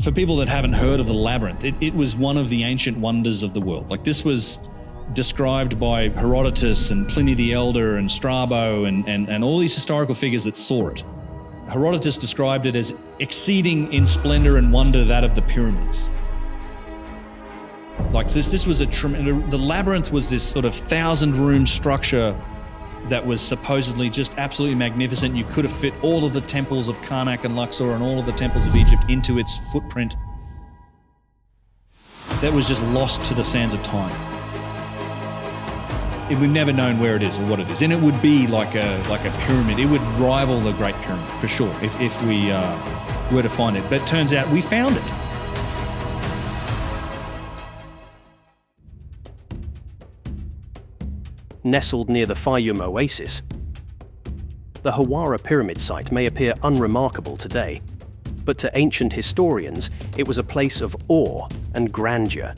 For people that haven't heard of the labyrinth, it was one of the ancient wonders of the world. Like, this was described by Herodotus and Pliny the Elder and Strabo and all these historical figures that saw it. Herodotus described it as exceeding in splendor and wonder that of the pyramids. Like, this was the labyrinth was this sort of 1,000-room structure that was supposedly just absolutely magnificent. You could have fit all of the temples of Karnak and Luxor and all of the temples of Egypt into its footprint. That was just lost to the sands of time. We've never known where it is or what it is. And it would be like a pyramid. It would rival the Great Pyramid, for sure, if we were to find it. But it turns out we found it. Nestled near the Fayum oasis, the Hawara pyramid site may appear unremarkable today, but to ancient historians it was a place of awe and grandeur.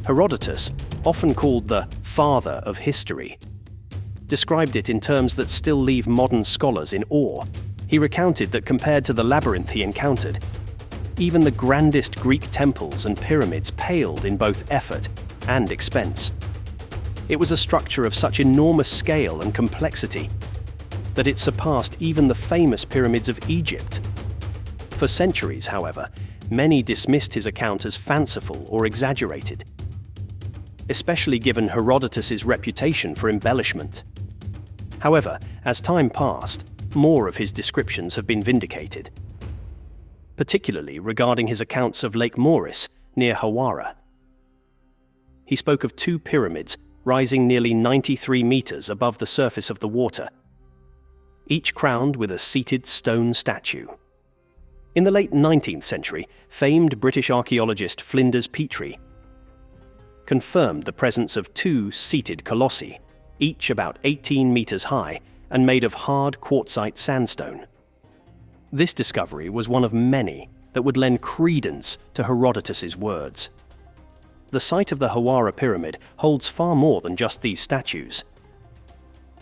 Herodotus, often called the father of history, described it in terms that still leave modern scholars in awe. He recounted that compared to the labyrinth he encountered, even the grandest Greek temples and pyramids paled in both effort and expense. It was a structure of such enormous scale and complexity that it surpassed even the famous pyramids of Egypt. For centuries, however, many dismissed his account as fanciful or exaggerated, especially given Herodotus's reputation for embellishment. However, as time passed, more of his descriptions have been vindicated, particularly regarding his accounts of Lake Moeris near Hawara. He spoke of two pyramids rising nearly 93 meters above the surface of the water, each crowned with a seated stone statue. In the late 19th century, famed British archaeologist Flinders Petrie confirmed the presence of two seated colossi, each about 18 meters high and made of hard quartzite sandstone. This discovery was one of many that would lend credence to Herodotus's words. The site of the Hawara pyramid holds far more than just these statues.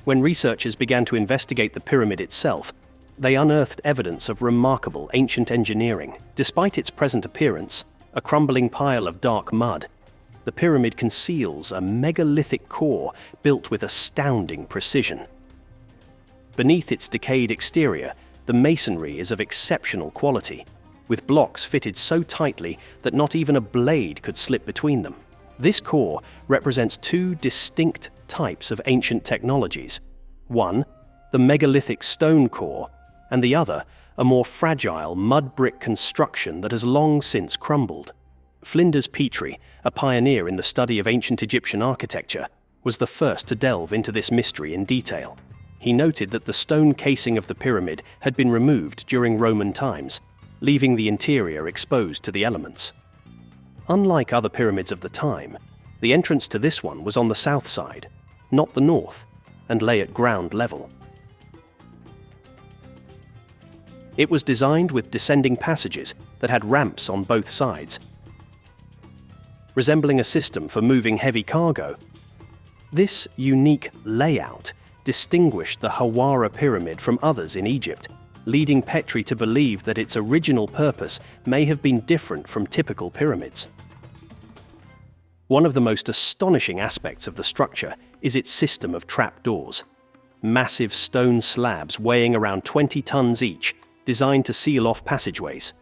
When researchers began to investigate the pyramid itself, they unearthed evidence of remarkable ancient engineering. Despite its present appearance, a crumbling pile of dark mud, the pyramid conceals a megalithic core built with astounding precision. Beneath its decayed exterior, the masonry is of exceptional quality, with blocks fitted so tightly that not even a blade could slip between them. This core represents two distinct types of ancient technologies. One, the megalithic stone core, and the other, a more fragile mud brick construction that has long since crumbled. Flinders Petrie, a pioneer in the study of ancient Egyptian architecture, was the first to delve into this mystery in detail. He noted that the stone casing of the pyramid had been removed during Roman times, leaving the interior exposed to the elements. Unlike other pyramids of the time, the entrance to this one was on the south side, not the north, and lay at ground level. It was designed with descending passages that had ramps on both sides, resembling a system for moving heavy cargo. This unique layout distinguished the Hawara pyramid from others in Egypt, leading Petrie to believe that its original purpose may have been different from typical pyramids. One of the most astonishing aspects of the structure is its system of trapdoors. Massive stone slabs weighing around 20 tons each, designed to seal off passageways.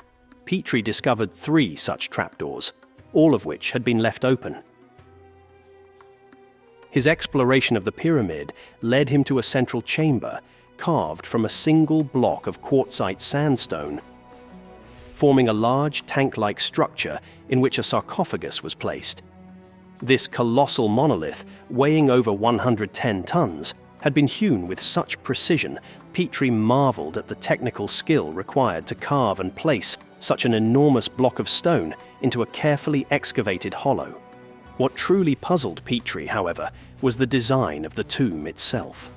Petrie discovered 3 such trapdoors, all of which had been left open. His exploration of the pyramid led him to a central chamber carved from a single block of quartzite sandstone, forming a large tank-like structure in which a sarcophagus was placed. This colossal monolith, weighing over 110 tons, had been hewn with such precision, Petrie marveled at the technical skill required to carve and place such an enormous block of stone into a carefully excavated hollow. What truly puzzled Petrie, however, was the design of the tomb itself.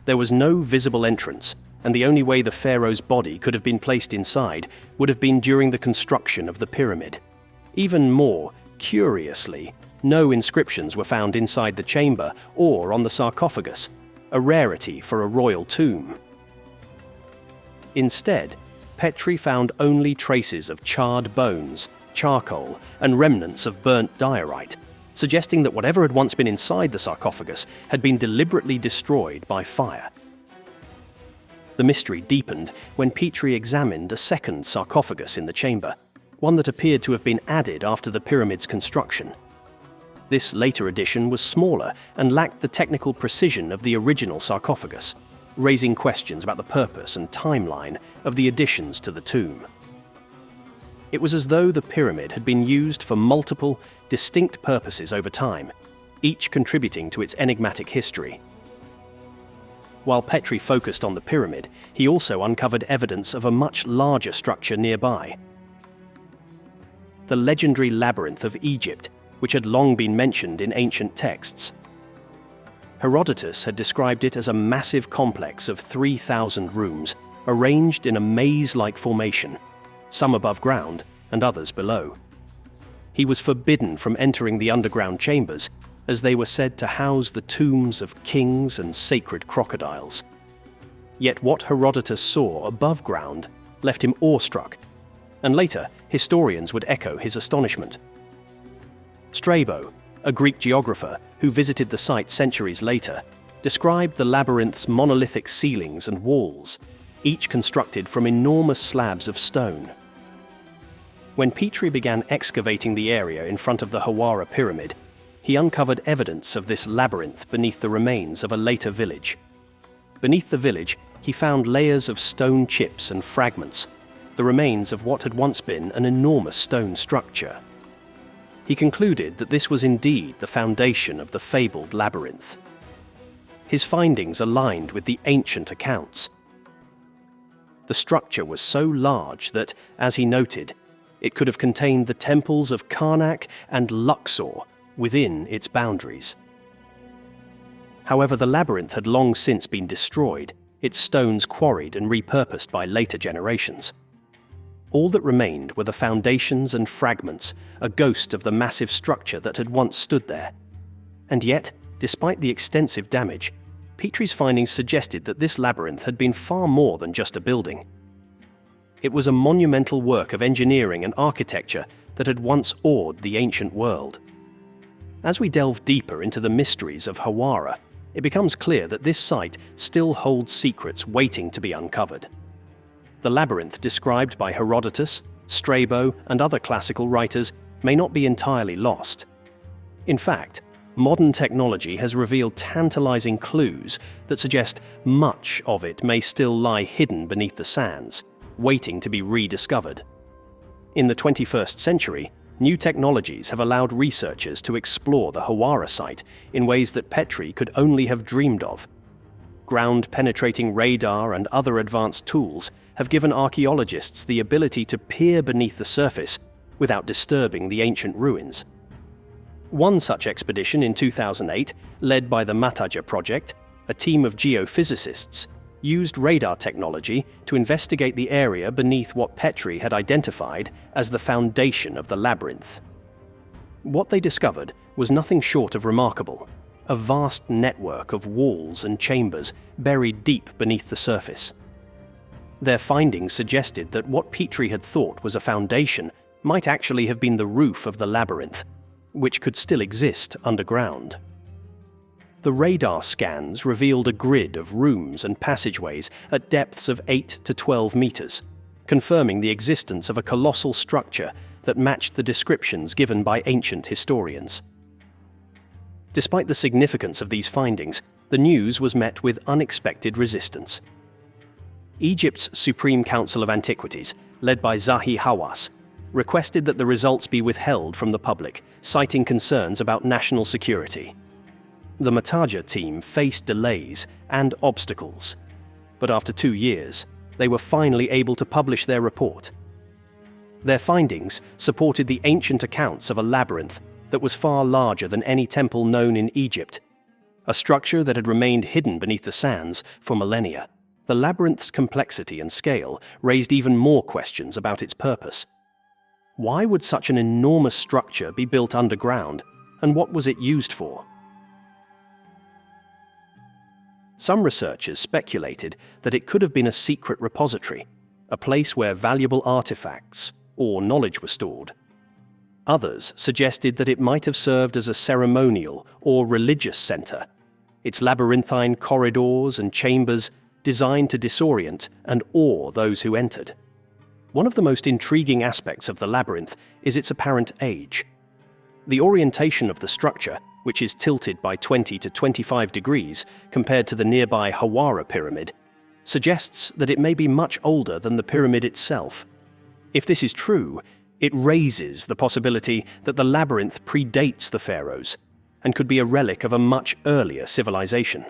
There was no visible entrance, and the only way the pharaoh's body could have been placed inside would have been during the construction of the pyramid. Even more curiously, no inscriptions were found inside the chamber or on the sarcophagus, a rarity for a royal tomb. Instead, Petrie found only traces of charred bones, charcoal, and remnants of burnt diorite, suggesting that whatever had once been inside the sarcophagus had been deliberately destroyed by fire. The mystery deepened when Petrie examined a second sarcophagus in the chamber, one that appeared to have been added after the pyramid's construction. This later addition was smaller and lacked the technical precision of the original sarcophagus, raising questions about the purpose and timeline of the additions to the tomb. It was as though the pyramid had been used for multiple, distinct purposes over time, each contributing to its enigmatic history. While Petrie focused on the pyramid, he also uncovered evidence of a much larger structure nearby. The legendary labyrinth of Egypt, which had long been mentioned in ancient texts. Herodotus had described it as a massive complex of 3,000 rooms, arranged in a maze-like formation, some above ground and others below. He was forbidden from entering the underground chambers, as they were said to house the tombs of kings and sacred crocodiles. Yet what Herodotus saw above ground left him awestruck, and later historians would echo his astonishment. Strabo, a Greek geographer who visited the site centuries later, described the labyrinth's monolithic ceilings and walls, each constructed from enormous slabs of stone. When Petrie began excavating the area in front of the Hawara pyramid, he uncovered evidence of this labyrinth beneath the remains of a later village. Beneath the village, he found layers of stone chips and fragments, the remains of what had once been an enormous stone structure. He concluded that this was indeed the foundation of the fabled labyrinth. His findings aligned with the ancient accounts. The structure was so large that, as he noted, it could have contained the temples of Karnak and Luxor within its boundaries. However, the labyrinth had long since been destroyed, its stones quarried and repurposed by later generations. All that remained were the foundations and fragments, a ghost of the massive structure that had once stood there. And yet, despite the extensive damage, Petrie's findings suggested that this labyrinth had been far more than just a building. It was a monumental work of engineering and architecture that had once awed the ancient world. As we delve deeper into the mysteries of Hawara, it becomes clear that this site still holds secrets waiting to be uncovered. The labyrinth described by Herodotus, Strabo, and other classical writers may not be entirely lost. In fact, modern technology has revealed tantalizing clues that suggest much of it may still lie hidden beneath the sands, waiting to be rediscovered. In the 21st century, new technologies have allowed researchers to explore the Hawara site in ways that Petrie could only have dreamed of. Ground-penetrating radar and other advanced tools have given archaeologists the ability to peer beneath the surface without disturbing the ancient ruins. One such expedition in 2008, led by the Mataja project, a team of geophysicists, used radar technology to investigate the area beneath what Petrie had identified as the foundation of the labyrinth. What they discovered was nothing short of remarkable, a vast network of walls and chambers buried deep beneath the surface. Their findings suggested that what Petrie had thought was a foundation might actually have been the roof of the labyrinth, which could still exist underground. The radar scans revealed a grid of rooms and passageways at depths of 8 to 12 meters, confirming the existence of a colossal structure that matched the descriptions given by ancient historians. Despite the significance of these findings, the news was met with unexpected resistance. Egypt's Supreme Council of Antiquities, led by Zahi Hawass, requested that the results be withheld from the public, citing concerns about national security. The Mataja team faced delays and obstacles, but after 2 years, they were finally able to publish their report. Their findings supported the ancient accounts of a labyrinth that was far larger than any temple known in Egypt, a structure that had remained hidden beneath the sands for millennia. The labyrinth's complexity and scale raised even more questions about its purpose. Why would such an enormous structure be built underground, and what was it used for? Some researchers speculated that it could have been a secret repository, a place where valuable artifacts or knowledge were stored. Others suggested that it might have served as a ceremonial or religious center, its labyrinthine corridors and chambers designed to disorient and awe those who entered. One of the most intriguing aspects of the labyrinth is its apparent age. The orientation of the structure, which is tilted by 20 to 25 degrees compared to the nearby Hawara pyramid, suggests that it may be much older than the pyramid itself. If this is true, it raises the possibility that the labyrinth predates the pharaohs and could be a relic of a much earlier civilization.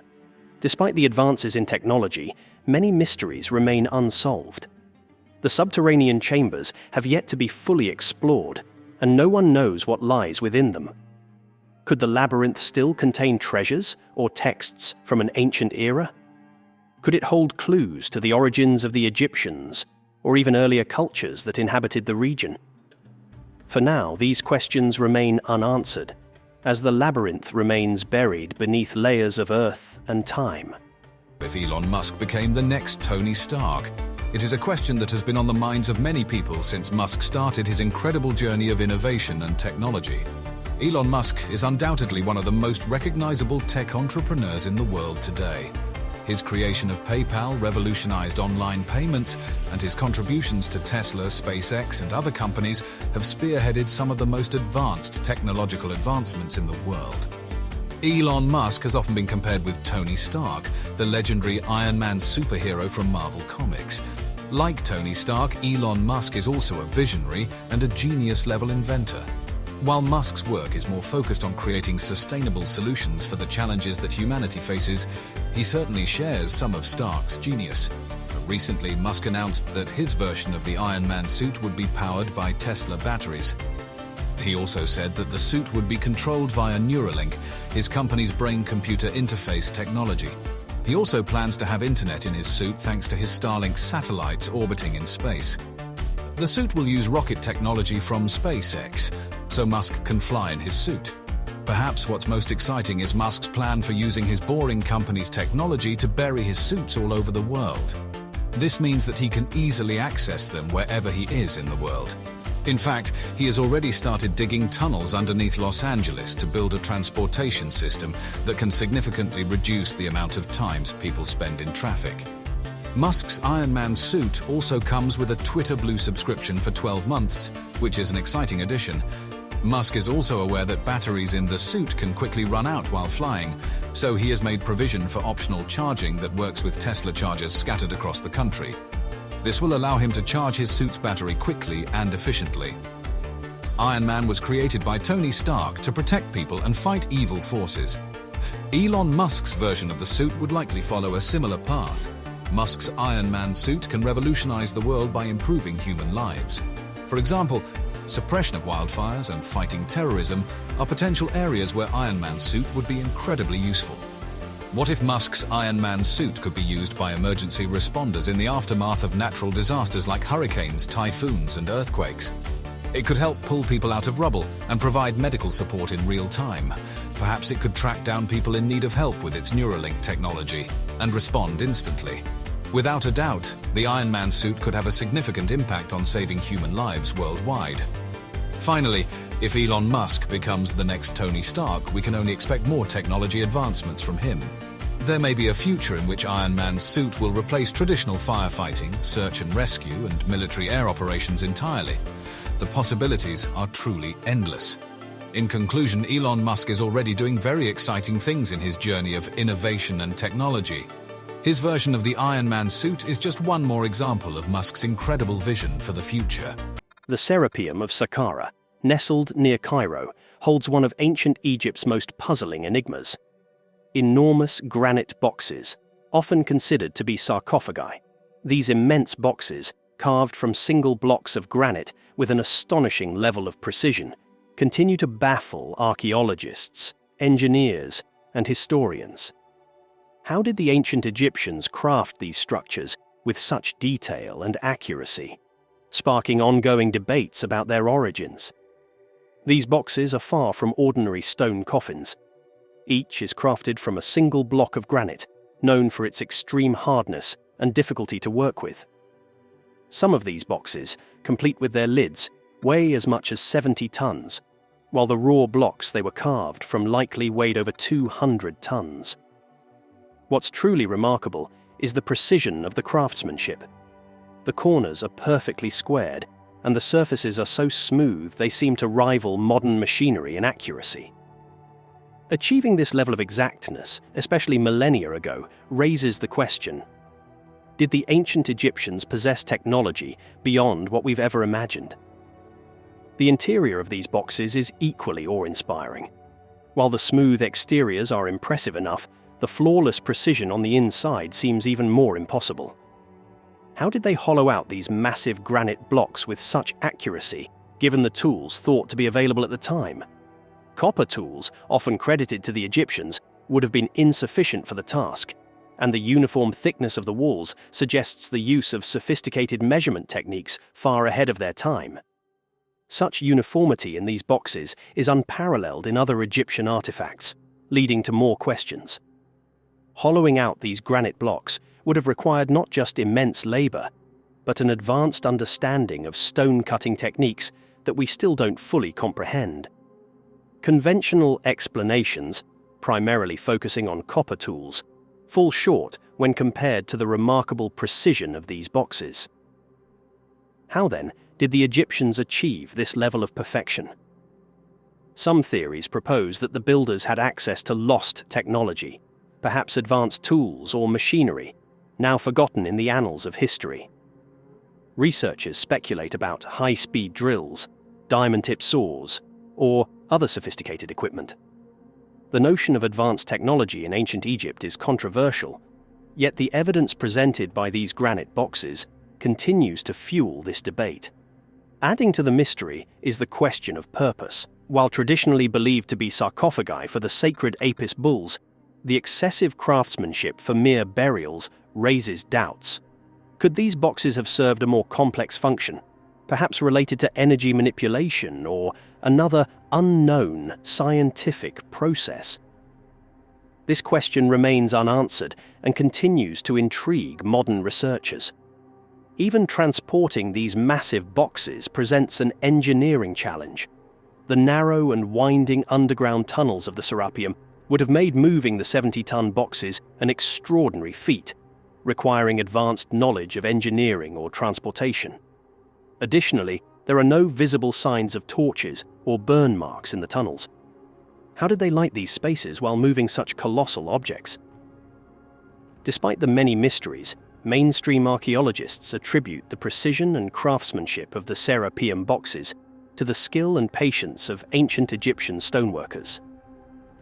Despite the advances in technology, many mysteries remain unsolved. The subterranean chambers have yet to be fully explored, and no one knows what lies within them. Could the labyrinth still contain treasures or texts from an ancient era? Could it hold clues to the origins of the Egyptians or even earlier cultures that inhabited the region? For now, these questions remain unanswered, as the labyrinth remains buried beneath layers of earth and time. If Elon Musk became the next Tony Stark? It is a question that has been on the minds of many people since Musk started his incredible journey of innovation and technology. Elon Musk is undoubtedly one of the most recognizable tech entrepreneurs in the world today. His creation of PayPal revolutionized online payments, and his contributions to Tesla, SpaceX, and other companies have spearheaded some of the most advanced technological advancements in the world. Elon Musk has often been compared with Tony Stark, the legendary Iron Man superhero from Marvel Comics. Like Tony Stark, Elon Musk is also a visionary and a genius-level inventor. While Musk's work is more focused on creating sustainable solutions for the challenges that humanity faces, he certainly shares some of Stark's genius. Recently, Musk announced that his version of the Iron Man suit would be powered by Tesla batteries. He also said that the suit would be controlled via Neuralink, his company's brain-computer interface technology. He also plans to have internet in his suit thanks to his Starlink satellites orbiting in space. The suit will use rocket technology from SpaceX, so Musk can fly in his suit. Perhaps what's most exciting is Musk's plan for using his Boring Company's technology to bury his suits all over the world. This means that he can easily access them wherever he is in the world. In fact, he has already started digging tunnels underneath Los Angeles to build a transportation system that can significantly reduce the amount of time people spend in traffic. Musk's Iron Man suit also comes with a Twitter Blue subscription for 12 months, which is an exciting addition. Musk is also aware that batteries in the suit can quickly run out while flying, so he has made provision for optional charging that works with Tesla chargers scattered across the country. This will allow him to charge his suit's battery quickly and efficiently. Iron Man was created by Tony Stark to protect people and fight evil forces. Elon Musk's version of the suit would likely follow a similar path. Musk's Iron Man suit can revolutionize the world by improving human lives. For example, suppression of wildfires and fighting terrorism are potential areas where Iron Man's suit would be incredibly useful. What if Musk's Iron Man suit could be used by emergency responders in the aftermath of natural disasters like hurricanes, typhoons, and earthquakes? It could help pull people out of rubble and provide medical support in real time. Perhaps it could track down people in need of help with its Neuralink technology and respond instantly. Without a doubt, the Iron Man suit could have a significant impact on saving human lives worldwide. Finally, if Elon Musk becomes the next Tony Stark, we can only expect more technology advancements from him. There may be a future in which Iron Man's suit will replace traditional firefighting, search and rescue, and military air operations entirely. The possibilities are truly endless. In conclusion, Elon Musk is already doing very exciting things in his journey of innovation and technology. His version of the Iron Man suit is just one more example of Musk's incredible vision for the future. The Serapeum of Saqqara, nestled near Cairo, holds one of ancient Egypt's most puzzling enigmas. Enormous granite boxes, often considered to be sarcophagi. These immense boxes, carved from single blocks of granite with an astonishing level of precision, continue to baffle archaeologists, engineers, and historians. How did the ancient Egyptians craft these structures with such detail and accuracy, sparking ongoing debates about their origins? These boxes are far from ordinary stone coffins. Each is crafted from a single block of granite, known for its extreme hardness and difficulty to work with. Some of these boxes, complete with their lids, weigh as much as 70 tons, while the raw blocks they were carved from likely weighed over 200 tons. What's truly remarkable is the precision of the craftsmanship. The corners are perfectly squared, and the surfaces are so smooth they seem to rival modern machinery in accuracy. Achieving this level of exactness, especially millennia ago, raises the question: did the ancient Egyptians possess technology beyond what we've ever imagined? The interior of these boxes is equally awe-inspiring. While the smooth exteriors are impressive enough, the flawless precision on the inside seems even more impossible. How did they hollow out these massive granite blocks with such accuracy, given the tools thought to be available at the time? Copper tools, often credited to the Egyptians, would have been insufficient for the task, and the uniform thickness of the walls suggests the use of sophisticated measurement techniques far ahead of their time. Such uniformity in these boxes is unparalleled in other Egyptian artifacts, leading to more questions. Hollowing out these granite blocks would have required not just immense labor, but an advanced understanding of stone-cutting techniques that we still don't fully comprehend. Conventional explanations, primarily focusing on copper tools, fall short when compared to the remarkable precision of these boxes. How then did the Egyptians achieve this level of perfection? Some theories propose that the builders had access to lost technology, perhaps advanced tools or machinery, now forgotten in the annals of history. Researchers speculate about high-speed drills, diamond-tipped saws, or other sophisticated equipment. The notion of advanced technology in ancient Egypt is controversial, yet the evidence presented by these granite boxes continues to fuel this debate. Adding to the mystery is the question of purpose. While traditionally believed to be sarcophagi for the sacred Apis bulls, the excessive craftsmanship for mere burials raises doubts. Could these boxes have served a more complex function, perhaps related to energy manipulation or another unknown scientific process? This question remains unanswered and continues to intrigue modern researchers. Even transporting these massive boxes presents an engineering challenge. The narrow and winding underground tunnels of the Serapeum would have made moving the 70-ton boxes an extraordinary feat, requiring advanced knowledge of engineering or transportation. Additionally, there are no visible signs of torches or burn marks in the tunnels. How did they light these spaces while moving such colossal objects? Despite the many mysteries, mainstream archaeologists attribute the precision and craftsmanship of the Serapeum boxes to the skill and patience of ancient Egyptian stoneworkers.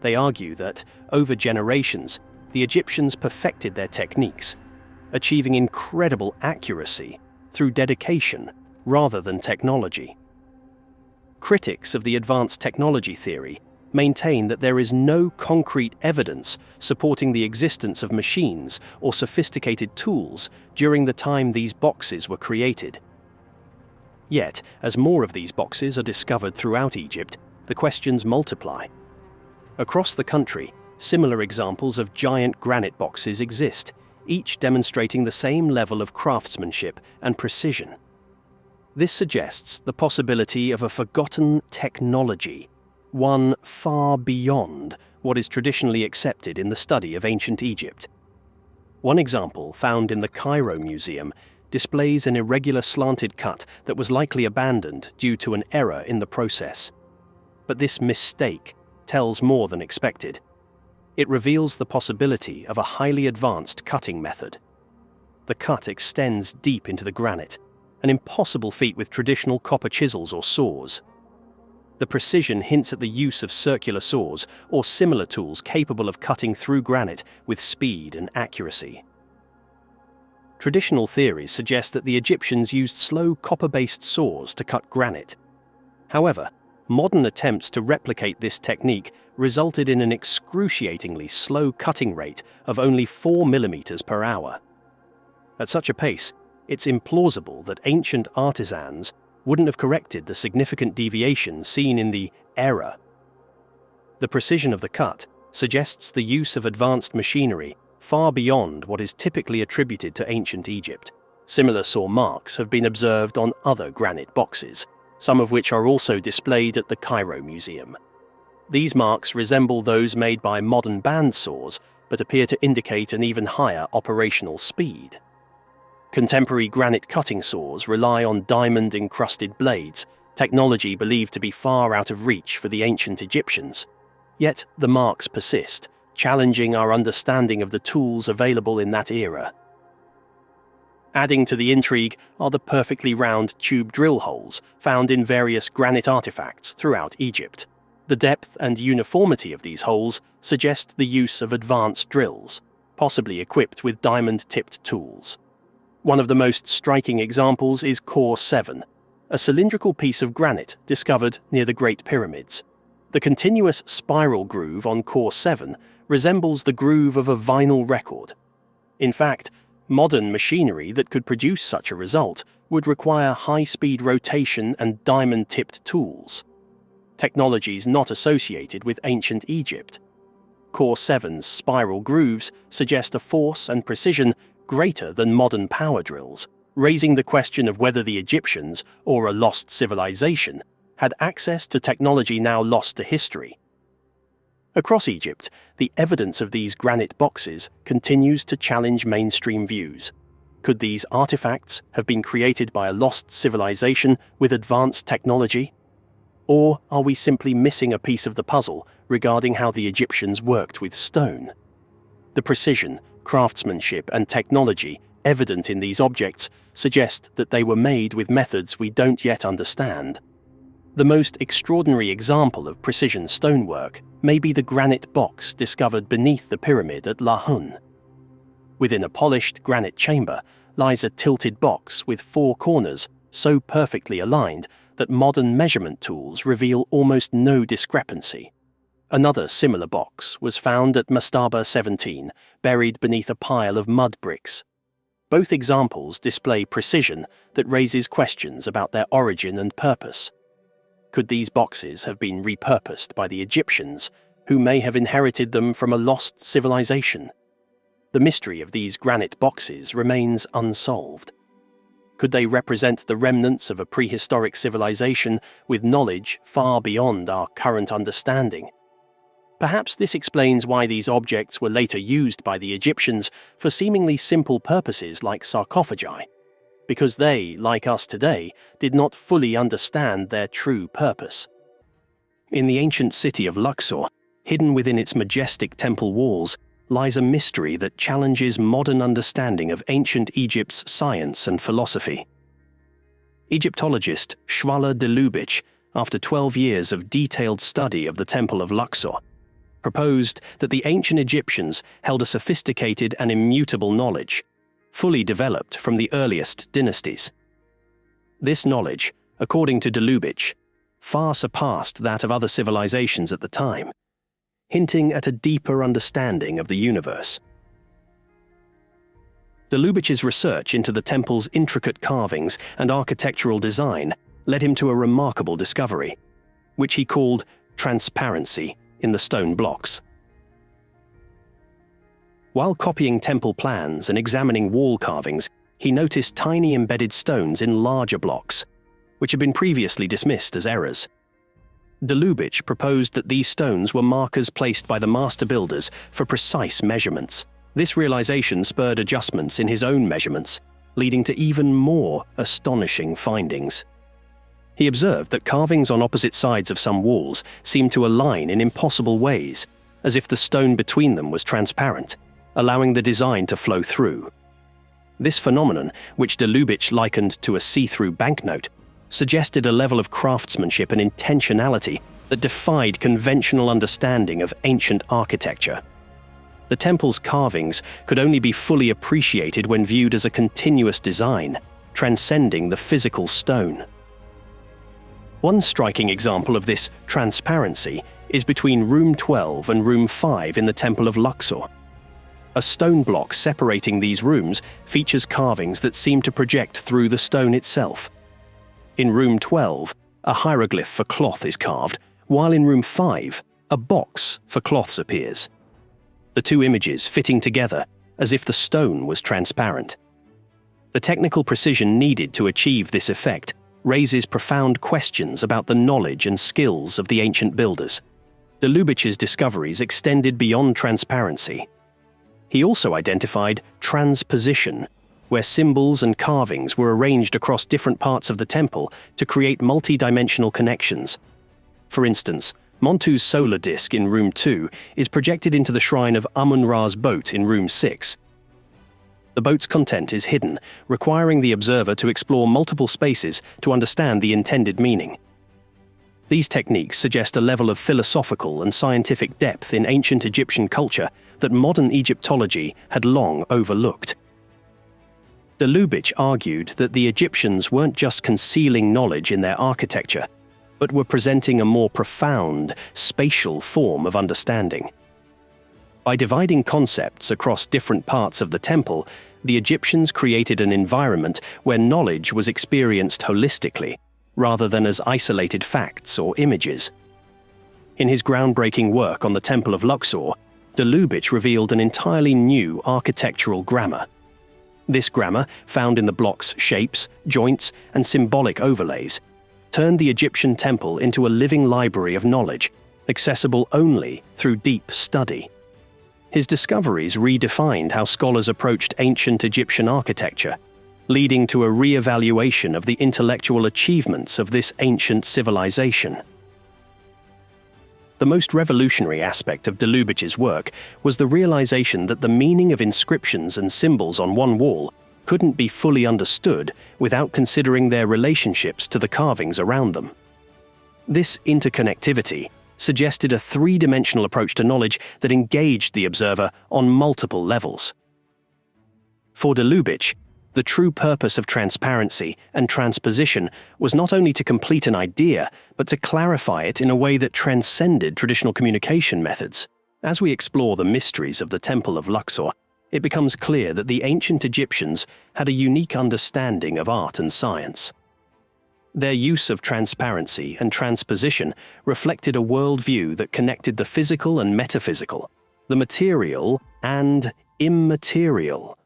They argue that, over generations, the Egyptians perfected their techniques, achieving incredible accuracy through dedication rather than technology. Critics of the advanced technology theory maintain that there is no concrete evidence supporting the existence of machines or sophisticated tools during the time these boxes were created. Yet, as more of these boxes are discovered throughout Egypt, the questions multiply. Across the country, similar examples of giant granite boxes exist, each demonstrating the same level of craftsmanship and precision. This suggests the possibility of a forgotten technology, one far beyond what is traditionally accepted in the study of ancient Egypt. One example, found in the Cairo Museum, displays an irregular slanted cut that was likely abandoned due to an error in the process. But this mistake tells more than expected. It reveals the possibility of a highly advanced cutting method. The cut extends deep into the granite, an impossible feat with traditional copper chisels or saws. The precision hints at the use of circular saws or similar tools capable of cutting through granite with speed and accuracy. Traditional theories suggest that the Egyptians used slow copper-based saws to cut granite. However, modern attempts to replicate this technique resulted in an excruciatingly slow cutting rate of only 4 millimeters per hour. At such a pace, it's implausible that ancient artisans wouldn't have corrected the significant deviation seen in the error. The precision of the cut suggests the use of advanced machinery far beyond what is typically attributed to ancient Egypt. Similar saw marks have been observed on other granite boxes, some of which are also displayed at the Cairo Museum. These marks resemble those made by modern band saws, but appear to indicate an even higher operational speed. Contemporary granite cutting saws rely on diamond-encrusted blades, technology believed to be far out of reach for the ancient Egyptians. Yet the marks persist, challenging our understanding of the tools available in that era. Adding to the intrigue are the perfectly round tube drill holes found in various granite artifacts throughout Egypt. The depth and uniformity of these holes suggest the use of advanced drills, possibly equipped with diamond-tipped tools. One of the most striking examples is Core 7, a cylindrical piece of granite discovered near the Great Pyramids. The continuous spiral groove on Core 7 resembles the groove of a vinyl record. In fact, modern machinery that could produce such a result would require high-speed rotation and diamond-tipped tools, technologies not associated with ancient Egypt. Core 7's spiral grooves suggest a force and precision greater than modern power drills, raising the question of whether the Egyptians, or a lost civilization, had access to technology now lost to history. Across Egypt, the evidence of these granite boxes continues to challenge mainstream views. Could these artifacts have been created by a lost civilization with advanced technology? Or are we simply missing a piece of the puzzle regarding how the Egyptians worked with stone? The precision, craftsmanship, and technology evident in these objects suggest that they were made with methods we don't yet understand. The most extraordinary example of precision stonework may be the granite box discovered beneath the pyramid at Lahun. Within a polished granite chamber lies a tilted box with 4 corners so perfectly aligned that modern measurement tools reveal almost no discrepancy. Another similar box was found at Mastaba 17, buried beneath a pile of mud bricks. Both examples display precision that raises questions about their origin and purpose. Could these boxes have been repurposed by the Egyptians, who may have inherited them from a lost civilization? The mystery of these granite boxes remains unsolved. Could they represent the remnants of a prehistoric civilization with knowledge far beyond our current understanding? Perhaps this explains why these objects were later used by the Egyptians for seemingly simple purposes like sarcophagi, because they, like us today, did not fully understand their true purpose. In the ancient city of Luxor, hidden within its majestic temple walls, lies a mystery that challenges modern understanding of ancient Egypt's science and philosophy. Egyptologist Shwala de Lubitsch, after 12 years of detailed study of the Temple of Luxor, proposed that the ancient Egyptians held a sophisticated and immutable knowledge, fully developed from the earliest dynasties. This knowledge, according to de Lubitsch, far surpassed that of other civilizations at the time, hinting at a deeper understanding of the universe. De Lubitsch's research into the temple's intricate carvings and architectural design led him to a remarkable discovery, which he called transparency in the stone blocks. While copying temple plans and examining wall carvings, he noticed tiny embedded stones in larger blocks, which had been previously dismissed as errors. De Lubitsch proposed that these stones were markers placed by the master builders for precise measurements. This realization spurred adjustments in his own measurements, leading to even more astonishing findings. He observed that carvings on opposite sides of some walls seemed to align in impossible ways, as if the stone between them was transparent, allowing the design to flow through. This phenomenon, which de Lubitsch likened to a see-through banknote, suggested a level of craftsmanship and intentionality that defied conventional understanding of ancient architecture. The temple's carvings could only be fully appreciated when viewed as a continuous design, transcending the physical stone. One striking example of this transparency is between Room 12 and Room 5 in the Temple of Luxor. A stone block separating these rooms features carvings that seem to project through the stone itself. In Room 12, a hieroglyph for cloth is carved, while in Room 5, a box for cloths appears, the two images fitting together as if the stone was transparent. The technical precision needed to achieve this effect raises profound questions about the knowledge and skills of the ancient builders. De Lubitsch's discoveries extended beyond transparency. He also identified transposition, where symbols and carvings were arranged across different parts of the temple to create multi-dimensional connections. For instance, Montu's solar disk in Room 2 is projected into the shrine of Amun-Ra's boat in Room 6. The boat's content is hidden, requiring the observer to explore multiple spaces to understand the intended meaning. These techniques suggest a level of philosophical and scientific depth in ancient Egyptian culture that modern Egyptology had long overlooked. De Lubitsch argued that the Egyptians weren't just concealing knowledge in their architecture, but were presenting a more profound, spatial form of understanding. By dividing concepts across different parts of the temple, the Egyptians created an environment where knowledge was experienced holistically, rather than as isolated facts or images. In his groundbreaking work on the Temple of Luxor, de Lubitsch revealed an entirely new architectural grammar. This grammar, found in the block's shapes, joints, and symbolic overlays, turned the Egyptian temple into a living library of knowledge, accessible only through deep study. His discoveries redefined how scholars approached ancient Egyptian architecture, leading to a re-evaluation of the intellectual achievements of this ancient civilization. The most revolutionary aspect of de Lubitsch's work was the realization that the meaning of inscriptions and symbols on one wall couldn't be fully understood without considering their relationships to the carvings around them. This interconnectivity suggested a three-dimensional approach to knowledge that engaged the observer on multiple levels. For de Lubitsch, the true purpose of transparency and transposition was not only to complete an idea, but to clarify it in a way that transcended traditional communication methods. As we explore the mysteries of the Temple of Luxor, it becomes clear that the ancient Egyptians had a unique understanding of art and science. Their use of transparency and transposition reflected a worldview that connected the physical and metaphysical, the material and immaterial.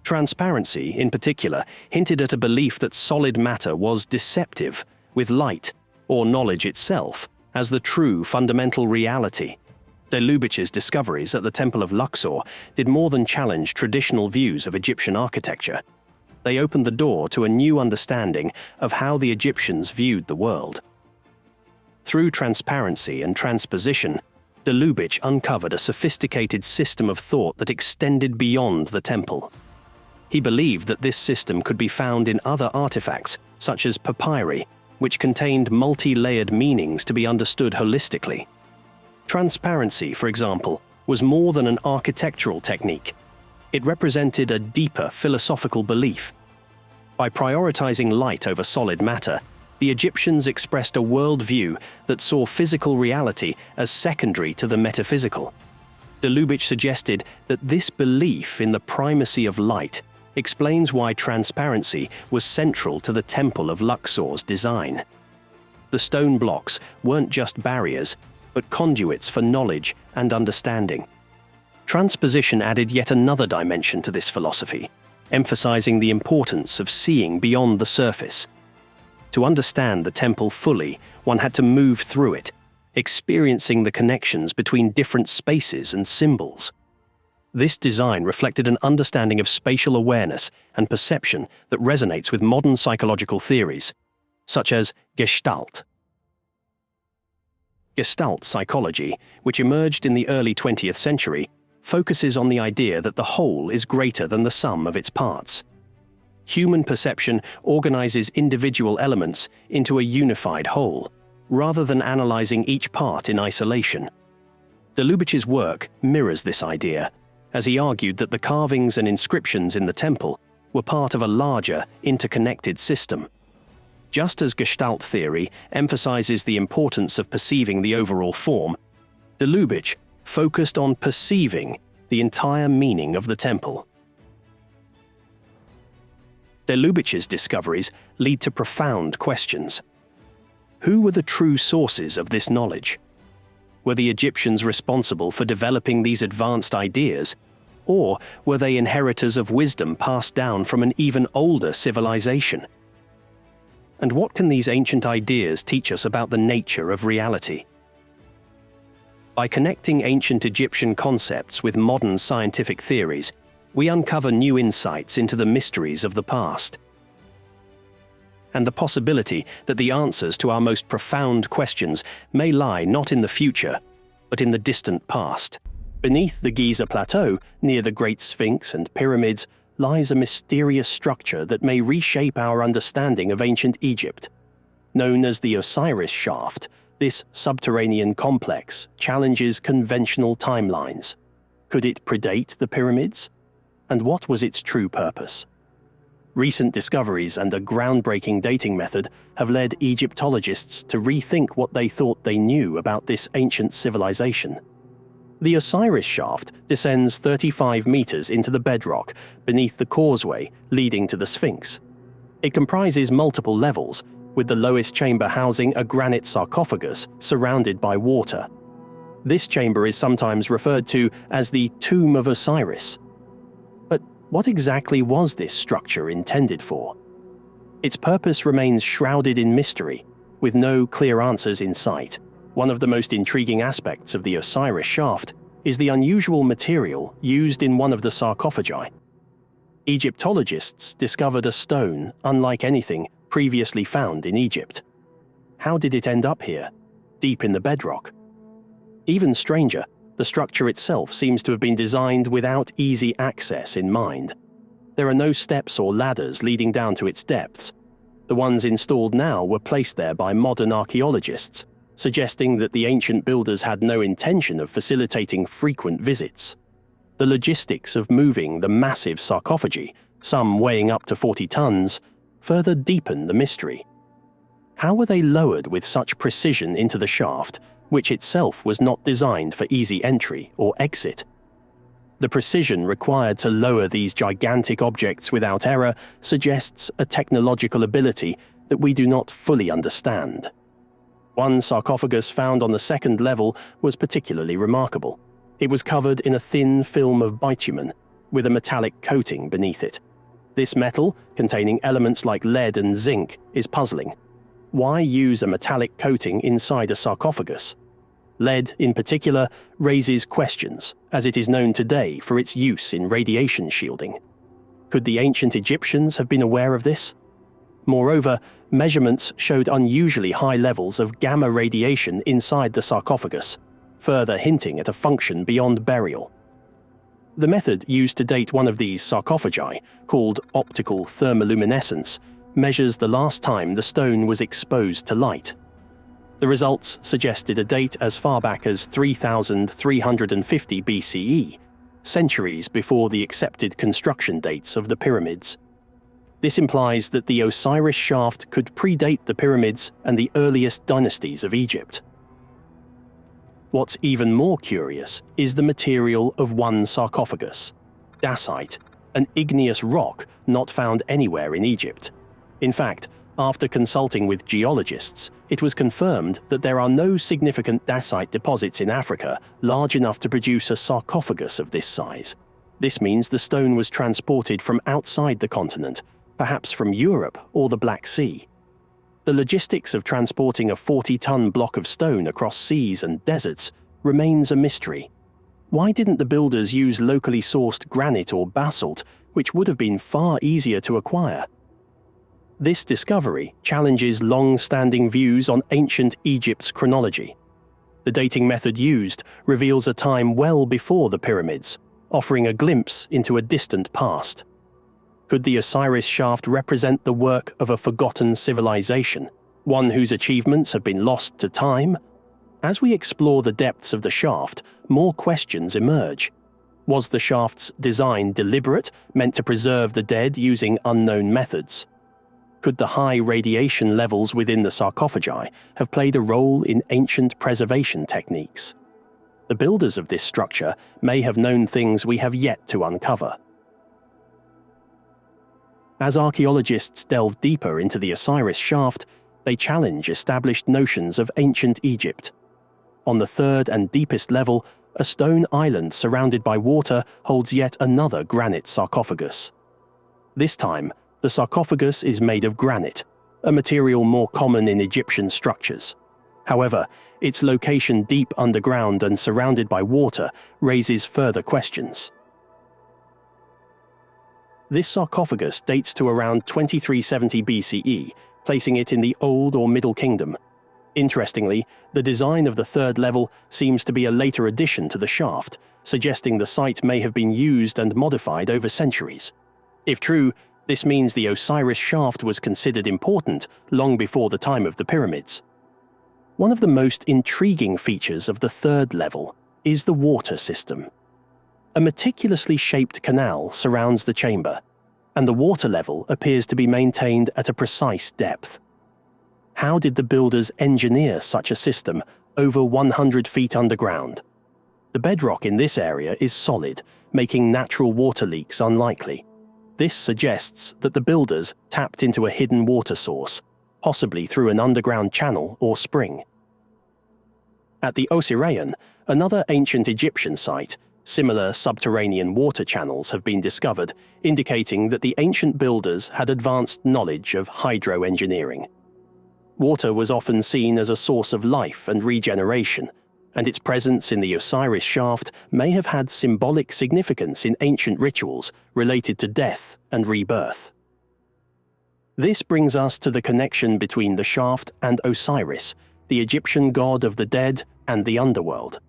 Transparency, in particular, hinted at a belief that solid matter was deceptive, with light, or knowledge itself, as the true fundamental reality. De Lubitsch's discoveries at the Temple of Luxor did more than challenge traditional views of Egyptian architecture. They opened the door to a new understanding of how the Egyptians viewed the world. Through transparency and transposition, de Lubitsch uncovered a sophisticated system of thought that extended beyond the temple. He believed that this system could be found in other artifacts, such as papyri, which contained multi-layered meanings to be understood holistically. Transparency, for example, was more than an architectural technique. It represented a deeper philosophical belief. By prioritizing light over solid matter, the Egyptians expressed a worldview that saw physical reality as secondary to the metaphysical. De Lubitsch suggested that this belief in the primacy of light explains why transparency was central to the Temple of Luxor's design. The stone blocks weren't just barriers, but conduits for knowledge and understanding. Transposition added yet another dimension to this philosophy, emphasizing the importance of seeing beyond the surface. To understand the temple fully, one had to move through it, experiencing the connections between different spaces and symbols. This design reflected an understanding of spatial awareness and perception that resonates with modern psychological theories, such as Gestalt. Gestalt psychology, which emerged in the early 20th century, focuses on the idea that the whole is greater than the sum of its parts. Human perception organizes individual elements into a unified whole, rather than analyzing each part in isolation. De Lubitsch's work mirrors this idea, as he argued that the carvings and inscriptions in the temple were part of a larger, interconnected system. Just as Gestalt theory emphasizes the importance of perceiving the overall form, de Lubitsch focused on perceiving the entire meaning of the temple. De Lubitsch's discoveries lead to profound questions. Who were the true sources of this knowledge? Were the Egyptians responsible for developing these advanced ideas, Or were they inheritors of wisdom passed down from an even older civilization? And what can these ancient ideas teach us about the nature of reality? By connecting ancient Egyptian concepts with modern scientific theories, we uncover new insights into the mysteries of the past, and the possibility that the answers to our most profound questions may lie not in the future, but in the distant past. Beneath the Giza Plateau, near the Great Sphinx and pyramids, lies a mysterious structure that may reshape our understanding of ancient Egypt. Known as the Osiris Shaft, this subterranean complex challenges conventional timelines. Could it predate the pyramids? And what was its true purpose? Recent discoveries and a groundbreaking dating method have led Egyptologists to rethink what they thought they knew about this ancient civilization. The Osiris Shaft descends 35 meters into the bedrock beneath the causeway leading to the Sphinx. It comprises multiple levels, with the lowest chamber housing a granite sarcophagus surrounded by water. This chamber is sometimes referred to as the Tomb of Osiris. But what exactly was this structure intended for? Its purpose remains shrouded in mystery, with no clear answers in sight. One of the most intriguing aspects of the Osiris Shaft is the unusual material used in one of the sarcophagi. Egyptologists discovered a stone unlike anything previously found in Egypt. How did it end up here, deep in the bedrock? Even stranger, the structure itself seems to have been designed without easy access in mind. There are no steps or ladders leading down to its depths. The ones installed now were placed there by modern archaeologists, suggesting that the ancient builders had no intention of facilitating frequent visits. The logistics of moving the massive sarcophagi, some weighing up to 40 tons, further deepen the mystery. How were they lowered with such precision into the shaft, which itself was not designed for easy entry or exit? The precision required to lower these gigantic objects without error suggests a technological ability that we do not fully understand. One sarcophagus found on the second level was particularly remarkable. It was covered in a thin film of bitumen, with a metallic coating beneath it. This metal, containing elements like lead and zinc, is puzzling. Why use a metallic coating inside a sarcophagus? Lead, in particular, raises questions, as it is known today for its use in radiation shielding. Could the ancient Egyptians have been aware of this? Moreover, measurements showed unusually high levels of gamma radiation inside the sarcophagus, further hinting at a function beyond burial. The method used to date one of these sarcophagi, called optical thermoluminescence, measures the last time the stone was exposed to light. The results suggested a date as far back as 3350 BCE, centuries before the accepted construction dates of the pyramids. This implies that the Osiris Shaft could predate the pyramids and the earliest dynasties of Egypt. What's even more curious is the material of one sarcophagus, dacite, an igneous rock not found anywhere in Egypt. In fact, after consulting with geologists, it was confirmed that there are no significant dacite deposits in Africa large enough to produce a sarcophagus of this size. This means the stone was transported from outside the continent, perhaps from Europe or the Black Sea. The logistics of transporting a 40-ton block of stone across seas and deserts remains a mystery. Why didn't the builders use locally sourced granite or basalt, which would have been far easier to acquire? This discovery challenges long-standing views on ancient Egypt's chronology. The dating method used reveals a time well before the pyramids, offering a glimpse into a distant past. Could the Osiris Shaft represent the work of a forgotten civilization, one whose achievements have been lost to time? As we explore the depths of the shaft, more questions emerge. Was the shaft's design deliberate, meant to preserve the dead using unknown methods? Could the high radiation levels within the sarcophagi have played a role in ancient preservation techniques? The builders of this structure may have known things we have yet to uncover. As archaeologists delve deeper into the Osiris Shaft, they challenge established notions of ancient Egypt. On the third and deepest level, a stone island surrounded by water holds yet another granite sarcophagus. This time, the sarcophagus is made of granite, a material more common in Egyptian structures. However, its location deep underground and surrounded by water raises further questions. This sarcophagus dates to around 2370 BCE, placing it in the Old or Middle Kingdom. Interestingly, the design of the third level seems to be a later addition to the shaft, suggesting the site may have been used and modified over centuries. If true, this means the Osiris Shaft was considered important long before the time of the pyramids. One of the most intriguing features of the third level is the water system. A meticulously shaped canal surrounds the chamber, and the water level appears to be maintained at a precise depth. How did the builders engineer such a system over 100 feet underground? The bedrock in this area is solid, making natural water leaks unlikely. This suggests that the builders tapped into a hidden water source, possibly through an underground channel or spring. At the Osirion, another ancient Egyptian site, similar subterranean water channels have been discovered, indicating that the ancient builders had advanced knowledge of hydroengineering. Water was often seen as a source of life and regeneration, and its presence in the Osiris Shaft may have had symbolic significance in ancient rituals related to death and rebirth. This brings us to the connection between the shaft and Osiris, the Egyptian god of the dead and the underworld.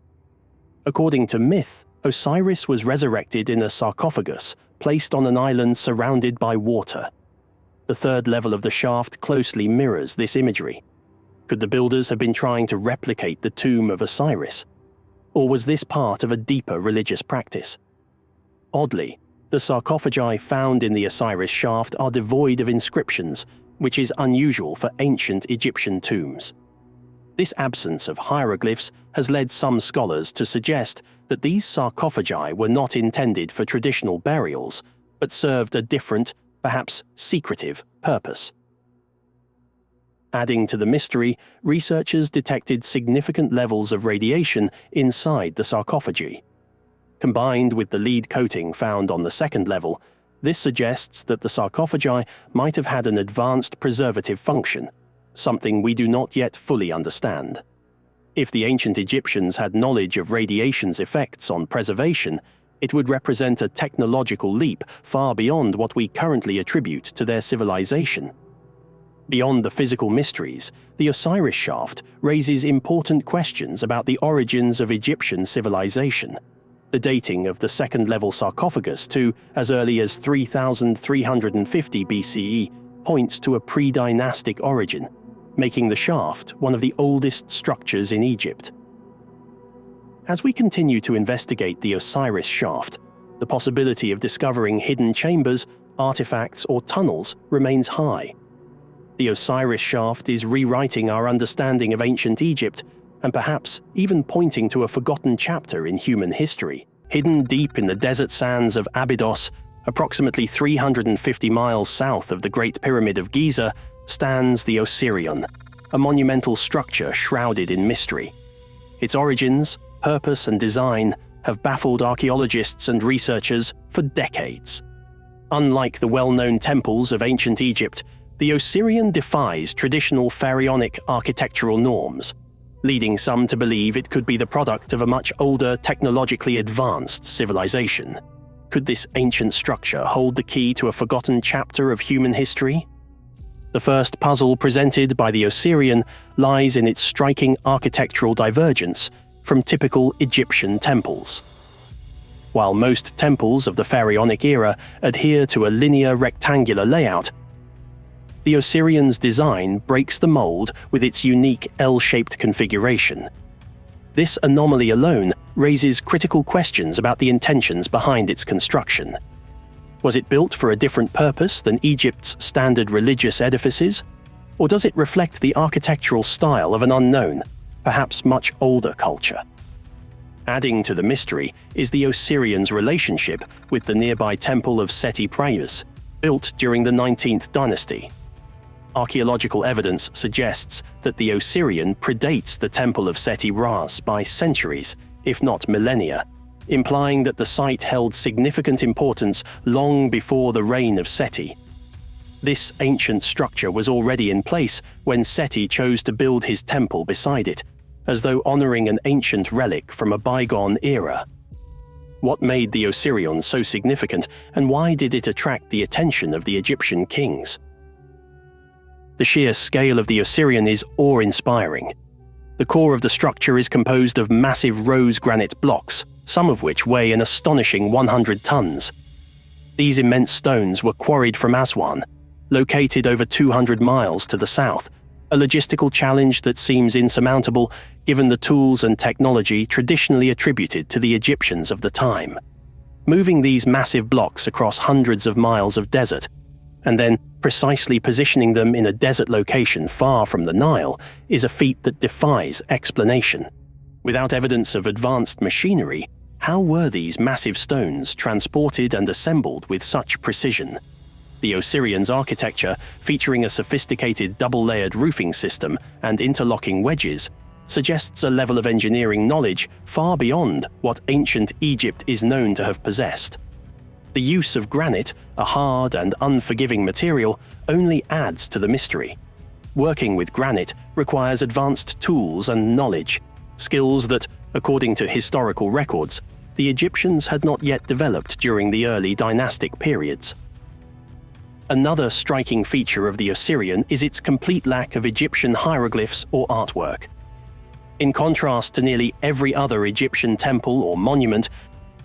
According to myth, Osiris was resurrected in a sarcophagus placed on an island surrounded by water. The third level of the shaft closely mirrors this imagery. Could the builders have been trying to replicate the tomb of Osiris? Or was this part of a deeper religious practice? Oddly, the sarcophagi found in the Osiris Shaft are devoid of inscriptions, which is unusual for ancient Egyptian tombs. This absence of hieroglyphs has led some scholars to suggest that these sarcophagi were not intended for traditional burials, but served a different, perhaps secretive, purpose. Adding to the mystery, researchers detected significant levels of radiation inside the sarcophagi. Combined with the lead coating found on the second level, this suggests that the sarcophagi might have had an advanced preservative function, something we do not yet fully understand. If the ancient Egyptians had knowledge of radiation's effects on preservation, it would represent a technological leap far beyond what we currently attribute to their civilization. Beyond the physical mysteries, the Osiris Shaft raises important questions about the origins of Egyptian civilization. The dating of the second-level sarcophagus to as early as 3350 BCE points to a pre-dynastic origin, making the shaft one of the oldest structures in Egypt. As we continue to investigate the Osiris Shaft, the possibility of discovering hidden chambers, artifacts, or tunnels remains high. The Osiris Shaft is rewriting our understanding of ancient Egypt and perhaps even pointing to a forgotten chapter in human history. Hidden deep in the desert sands of Abydos, approximately 350 miles south of the Great Pyramid of Giza, stands the Osirion, a monumental structure shrouded in mystery. Its origins, purpose, and design have baffled archaeologists and researchers for decades. Unlike the well-known temples of ancient Egypt, the Osirion defies traditional pharaonic architectural norms, leading some to believe it could be the product of a much older, technologically advanced civilization. Could this ancient structure hold the key to a forgotten chapter of human history? The first puzzle presented by the Osirion lies in its striking architectural divergence from typical Egyptian temples. While most temples of the pharaonic era adhere to a linear rectangular layout, the Osirion's design breaks the mold with its unique L-shaped configuration. This anomaly alone raises critical questions about the intentions behind its construction. Was it built for a different purpose than Egypt's standard religious edifices? Or does it reflect the architectural style of an unknown, perhaps much older culture? Adding to the mystery is the Osirion's relationship with the nearby temple of Seti Prayus, built during the 19th dynasty. Archaeological evidence suggests that the Osirion predates the temple of Seti Ras by centuries, if not millennia, implying that the site held significant importance long before the reign of Seti. This ancient structure was already in place when Seti chose to build his temple beside it, as though honoring an ancient relic from a bygone era. What made the Osirion so significant, and why did it attract the attention of the Egyptian kings? The sheer scale of the Osirion is awe-inspiring. The core of the structure is composed of massive rose granite blocks, some of which weigh an astonishing 100 tons. These immense stones were quarried from Aswan, located over 200 miles to the south, a logistical challenge that seems insurmountable given the tools and technology traditionally attributed to the Egyptians of the time. Moving these massive blocks across hundreds of miles of desert, and then precisely positioning them in a desert location far from the Nile, is a feat that defies explanation. Without evidence of advanced machinery, how were these massive stones transported and assembled with such precision? The Osirion's architecture, featuring a sophisticated double-layered roofing system and interlocking wedges, suggests a level of engineering knowledge far beyond what ancient Egypt is known to have possessed. The use of granite, a hard and unforgiving material, only adds to the mystery. Working with granite requires advanced tools and knowledge, skills that, according to historical records, the Egyptians had not yet developed during the early dynastic periods. Another striking feature of the Osirion is its complete lack of Egyptian hieroglyphs or artwork. In contrast to nearly every other Egyptian temple or monument,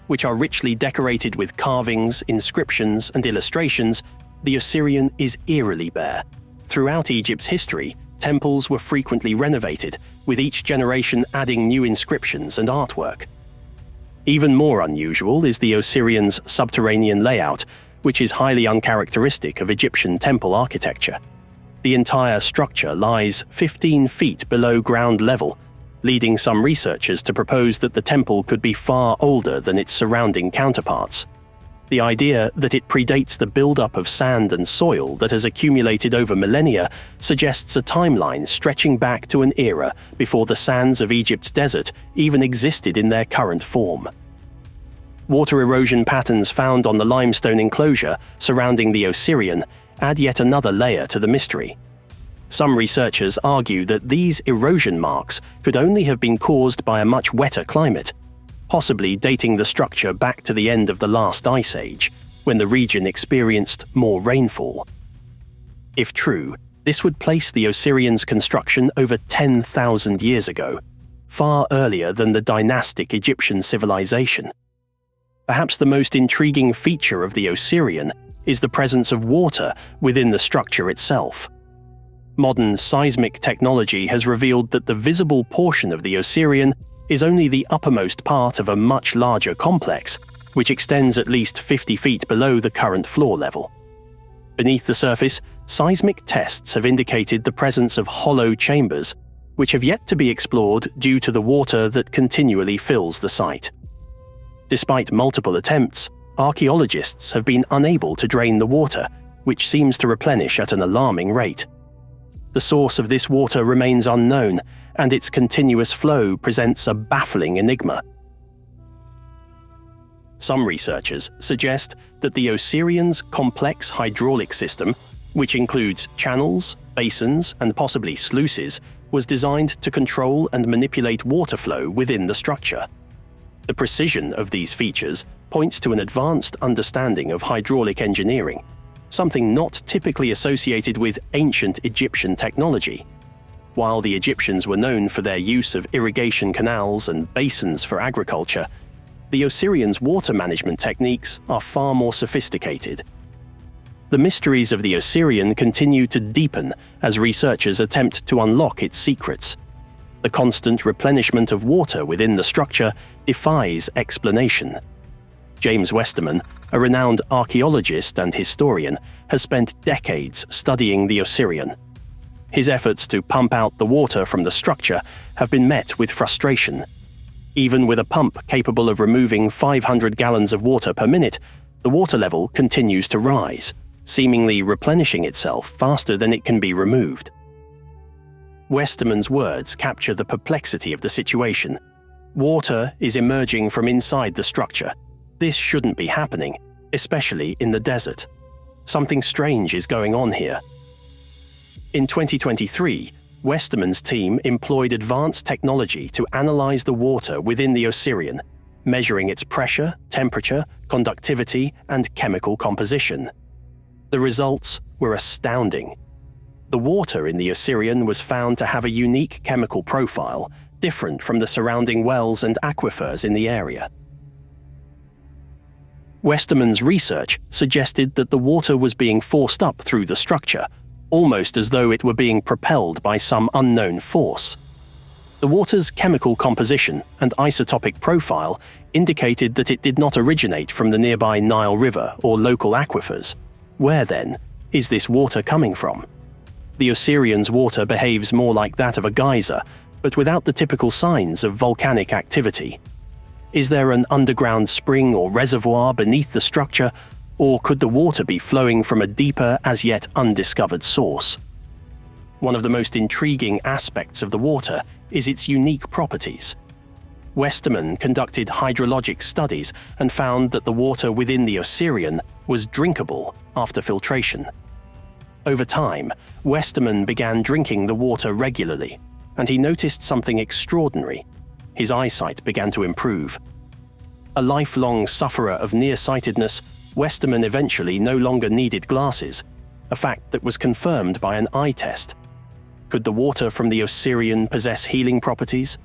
which are richly decorated with carvings, inscriptions, and illustrations, the Osirion is eerily bare. Throughout Egypt's history, temples were frequently renovated, with each generation adding new inscriptions and artwork. Even more unusual is the Osirion's subterranean layout, which is highly uncharacteristic of Egyptian temple architecture. The entire structure lies 15 feet below ground level, leading some researchers to propose that the temple could be far older than its surrounding counterparts. The idea that it predates the buildup of sand and soil that has accumulated over millennia suggests a timeline stretching back to an era before the sands of Egypt's desert even existed in their current form. Water erosion patterns found on the limestone enclosure surrounding the Osirion add yet another layer to the mystery. Some researchers argue that these erosion marks could only have been caused by a much wetter climate, possibly dating the structure back to the end of the last ice age, when the region experienced more rainfall. If true, this would place the Osirion's construction over 10,000 years ago, far earlier than the dynastic Egyptian civilization. Perhaps the most intriguing feature of the Osirion is the presence of water within the structure itself. Modern seismic technology has revealed that the visible portion of the Osirion is only the uppermost part of a much larger complex, which extends at least 50 feet below the current floor level. Beneath the surface, seismic tests have indicated the presence of hollow chambers, which have yet to be explored due to the water that continually fills the site. Despite multiple attempts, archaeologists have been unable to drain the water, which seems to replenish at an alarming rate. The source of this water remains unknown, and its continuous flow presents a baffling enigma. Some researchers suggest that the Osirion's complex hydraulic system, which includes channels, basins, and possibly sluices, was designed to control and manipulate water flow within the structure. The precision of these features points to an advanced understanding of hydraulic engineering, something not typically associated with ancient Egyptian technology. While the Egyptians were known for their use of irrigation canals and basins for agriculture, the Osirion's water management techniques are far more sophisticated. The mysteries of the Osirion continue to deepen as researchers attempt to unlock its secrets. The constant replenishment of water within the structure defies explanation. James Westerman, a renowned archaeologist and historian, has spent decades studying the Osirion. His efforts to pump out the water from the structure have been met with frustration. Even with a pump capable of removing 500 gallons of water per minute, the water level continues to rise, seemingly replenishing itself faster than it can be removed. Westerman's words capture the perplexity of the situation. Water is emerging from inside the structure. This shouldn't be happening, especially in the desert. Something strange is going on here. In 2023, Westerman's team employed advanced technology to analyze the water within the Osirion, measuring its pressure, temperature, conductivity, and chemical composition. The results were astounding. The water in the Osirion was found to have a unique chemical profile, different from the surrounding wells and aquifers in the area. Westerman's research suggested that the water was being forced up through the structure, almost as though it were being propelled by some unknown force. The water's chemical composition and isotopic profile indicated that it did not originate from the nearby Nile River or local aquifers. Where, then, is this water coming from? The Osirion's water behaves more like that of a geyser, but without the typical signs of volcanic activity. Is there an underground spring or reservoir beneath the structure, or could the water be flowing from a deeper, as yet undiscovered source? One of the most intriguing aspects of the water is its unique properties. Westerman conducted hydrologic studies and found that the water within the Osirion was drinkable after filtration. Over time, Westerman began drinking the water regularly, and he noticed something extraordinary. His eyesight began to improve. A lifelong sufferer of nearsightedness, Westerman eventually no longer needed glasses, a fact that was confirmed by an eye test. Could the water from the Osirion possess healing properties?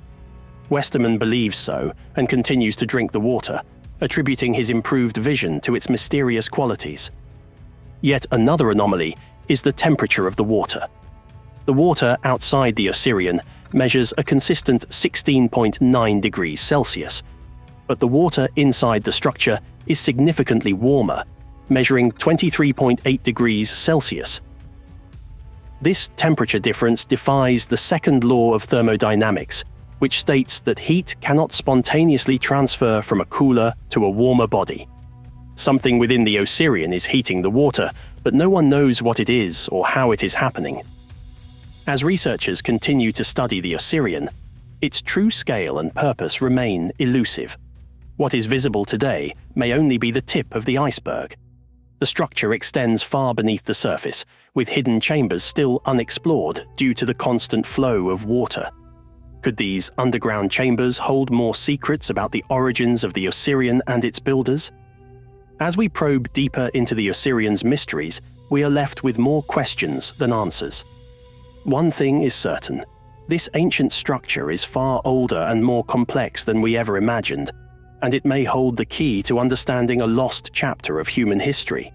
Westerman believes so and continues to drink the water, attributing his improved vision to its mysterious qualities. Yet another anomaly is the temperature of the water. The water outside the Osirion measures a consistent 16.9 degrees Celsius, but the water inside the structure is significantly warmer, measuring 23.8 degrees Celsius. This temperature difference defies the second law of thermodynamics, which states that heat cannot spontaneously transfer from a cooler to a warmer body. Something within the Osirion is heating the water, but no one knows what it is or how it is happening. As researchers continue to study the Osirion, its true scale and purpose remain elusive. What is visible today may only be the tip of the iceberg. The structure extends far beneath the surface, with hidden chambers still unexplored due to the constant flow of water. Could these underground chambers hold more secrets about the origins of the Osirion and its builders? As we probe deeper into the Osirion's mysteries, we are left with more questions than answers. One thing is certain: this ancient structure is far older and more complex than we ever imagined, and it may hold the key to understanding a lost chapter of human history.